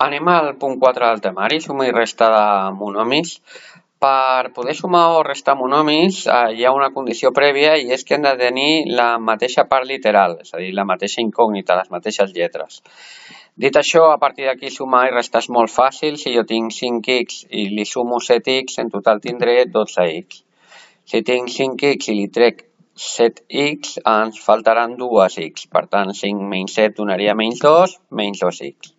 Anem al punt 4 del temari, suma i resta de monomis. Per poder sumar o restar monomis hi ha una condició prèvia i és que hem de tenir la mateixa part literal, és a dir, la mateixa incògnita, les mateixes lletres. Dit això, a partir d'aquí sumar i restar és molt fàcil. Si jo tinc 5x i li sumo 7x, en total tindré 12x. Si tinc 5x i li trec 7x, ens faltaran 2x. Per tant, 5 menys 7 donaria menys 2, menys 2x.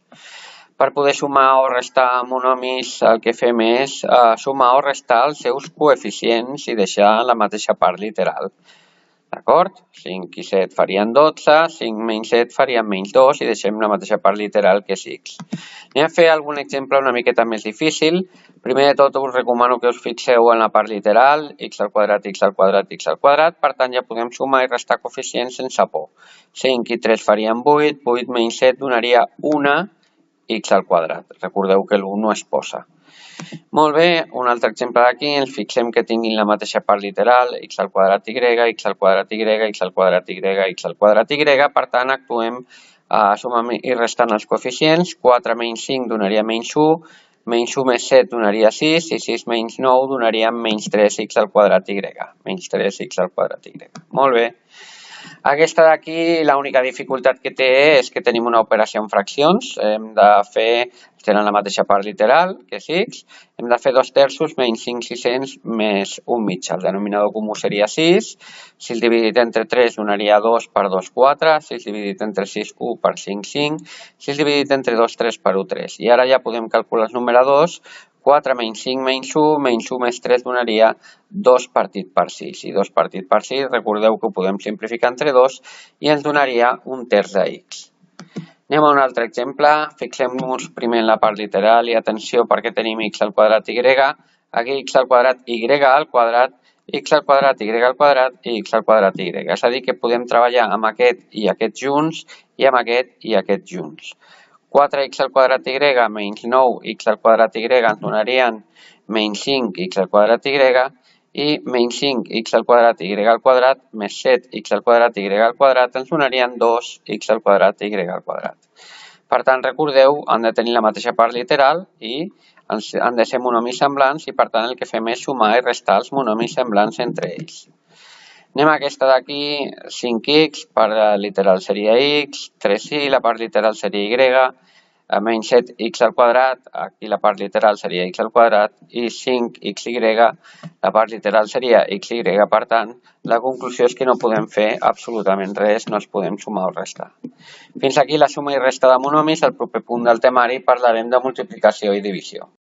Per poder sumar o restar monomis, el que fem és sumar o restar els seus coeficients i deixar la mateixa part literal. D'acord? 5 i 7 farien 12, 5 menys 7 farien menys 2 i deixem la mateixa part literal que és x. Anem a fer algun exemple una miqueta més difícil. Primer de tot us recomano que us fixeu en la part literal, x al quadrat, x al quadrat, x al quadrat. Per tant, ja podem sumar i restar coeficients sense por. 5 i 3 farien 8, 8 menys 7 donaria 1 x al quadrat. Recordeu que l'1 no es posa. Molt bé, un altre exemple d'aquí, ens fixem que tinguin la mateixa part literal, x al quadrat y, x al quadrat y, x al quadrat y, x al quadrat y. Per tant, actuem sumant i restant els coeficients. 4 menys 5 donaria menys 1, menys 1 més 7 donaria 6 i 6 menys 9 donaria menys 3x al quadrat y. Menys 3x al quadrat y. Molt bé. Aquesta d'aquí, l'única dificultat que té és que tenim una operació en fraccions. Hem de fer, tenen la mateixa part literal, que és x. Hem de fer 2/3 menys 5/600 més 1 mig. El denominador comú seria 6. 6 dividit entre 3 donaria 2 per 2, 4. 6 dividit entre 6, 1 per 5, 5. 6 dividit entre 2, 3 per 1, 3. I ara ja podem calcular els numeradors. 4 menys 5 menys 1, menys 1 més 3 donaria 2 partit per 6. I 2 partit per 6, recordeu que ho podem simplificar entre 2 i ens donaria 1/3 de x. Anem a un altre exemple. Fixem-nos primer en la part literal i atenció perquè tenim x al quadrat y. Aquí x al quadrat y al quadrat, x al quadrat y al quadrat i x al quadrat y. És a dir, que podem treballar amb aquest i aquest junts i amb aquest i aquest junts. 4x al quadrat y menys 9x al quadrat y ens donarien menys 5x al quadrat y i menys 5x al quadrat y al quadrat més 7x al quadrat y al quadrat ens donarien 2x al quadrat y al quadrat. Per tant, recordeu, han de tenir la mateixa part literal i han de ser monomis semblants i per tant el que fem és sumar i restar els monomis semblants entre ells. Anem a aquesta d'aquí, 5x, part literal seria x, 3y, la part literal seria y, menys 7x al quadrat, aquí la part literal seria x al quadrat, i 5xy, la part literal seria xy, per tant, la conclusió és que no podem fer absolutament res, no els podem sumar o restar. Fins aquí la suma i resta de monomis. Al proper punt del temari parlarem de multiplicació i divisió.